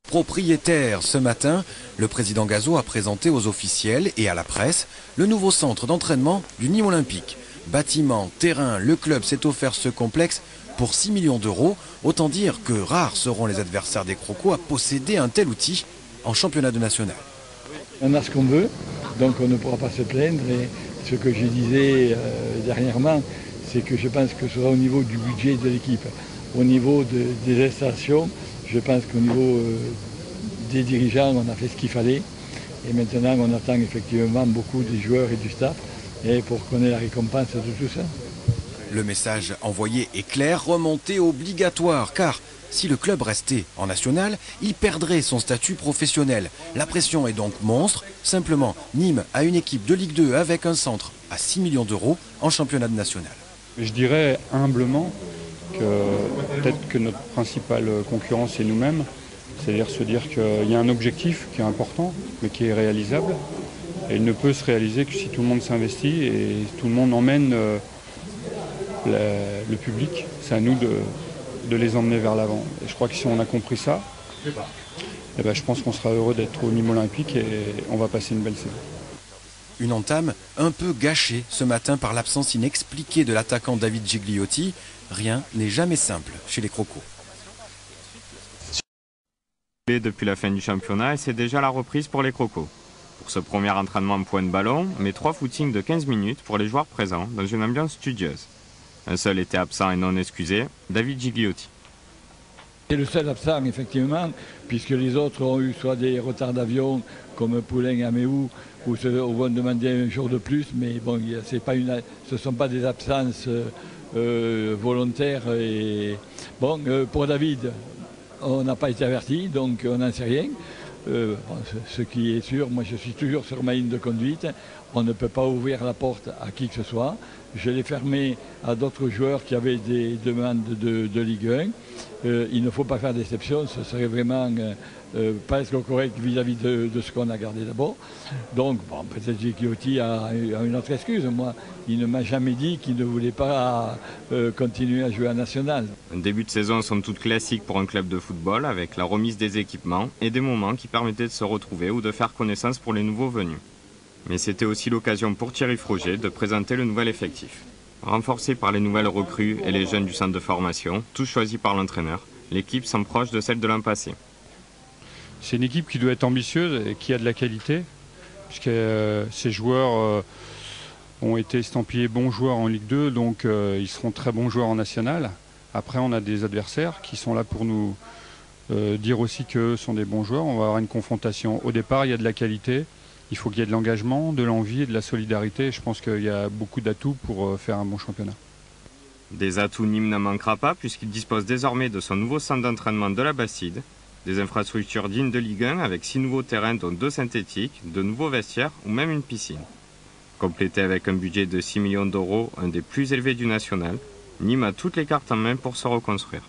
Propriétaire ce matin, le président Gazo a présenté aux officiels et à la presse le nouveau centre d'entraînement du Nîmes Olympique. Bâtiment, terrain, le club s'est offert ce complexe pour 6 millions d'euros. Autant dire que rares seront les adversaires des Crocos à posséder un tel outil en championnat de national. On a ce qu'on veut, donc on ne pourra pas se plaindre. Et ce que je disais dernièrement, c'est que je pense que ce sera au niveau du budget de l'équipe. Au niveau des installations, je pense qu'au niveau des dirigeants, on a fait ce qu'il fallait. Et maintenant, on attend effectivement beaucoup des joueurs et du staff pour qu'on ait la récompense de tout ça. Le message envoyé est clair, remontée obligatoire, car si le club restait en national, il perdrait son statut professionnel. La pression est donc monstre. Simplement, Nîmes a une équipe de Ligue 2 avec un centre à 6 millions d'euros en championnat national. Je dirais humblement que peut-être que notre principale concurrence c'est nous-mêmes. C'est-à-dire se dire qu'il y a un objectif qui est important, mais qui est réalisable. Et il ne peut se réaliser que si tout le monde s'investit et tout le monde emmène le public. C'est à nous de les emmener vers l'avant. Et je crois que si on a compris ça, je pense qu'on sera heureux d'être au Nîmes Olympique et on va passer une belle saison. Une entame un peu gâchée ce matin par l'absence inexpliquée de l'attaquant David Gigliotti. Rien n'est jamais simple chez les Crocos. Depuis la fin du championnat et c'est déjà la reprise pour les Crocos. Pour ce premier entraînement point de ballon, mais 3 footings de 15 minutes pour les joueurs présents dans une ambiance studieuse. Un seul était absent et non excusé, David Gigliotti. C'est le seul absent effectivement, puisque les autres ont eu soit des retards d'avion comme Poulain à Méhou, ou vont demander un jour de plus, mais bon, ce ne sont pas des absences volontaires. Et bon, pour David, on n'a pas été averti, donc on n'en sait rien. Ce qui est sûr, moi je suis toujours sur ma ligne de conduite, on ne peut pas ouvrir la porte à qui que ce soit. Je l'ai fermé à d'autres joueurs qui avaient des demandes de Ligue 1. Il ne faut pas faire d'exception, ce serait vraiment presque correct vis-à-vis de ce qu'on a gardé d'abord. Donc bon, peut-être que Gigliotti a une autre excuse. Moi, il ne m'a jamais dit qu'il ne voulait pas continuer à jouer à national. Un début de saison somme toute classique pour un club de football, avec la remise des équipements et des moments qui permettaient de se retrouver ou de faire connaissance pour les nouveaux venus. Mais c'était aussi l'occasion pour Thierry Froger de présenter le nouvel effectif. Renforcé par les nouvelles recrues et les jeunes du centre de formation, tous choisis par l'entraîneur, l'équipe semble proche de celle de l'an passé. C'est une équipe qui doit être ambitieuse et qui a de la qualité, puisque ces joueurs ont été estampillés bons joueurs en Ligue 2, donc ils seront très bons joueurs en national. Après, on a des adversaires qui sont là pour nous dire aussi qu'eux sont des bons joueurs. On va avoir une confrontation. Au départ, il y a de la qualité. Il faut qu'il y ait de l'engagement, de l'envie et de la solidarité. Je pense qu'il y a beaucoup d'atouts pour faire un bon championnat. Des atouts, Nîmes n'en manquera pas puisqu'il dispose désormais de son nouveau centre d'entraînement de la Bastide, des infrastructures dignes de Ligue 1 avec 6 nouveaux terrains dont 2 synthétiques, de nouveaux vestiaires ou même une piscine. Complété avec un budget de 6 millions d'euros, un des plus élevés du national, Nîmes a toutes les cartes en main pour se reconstruire.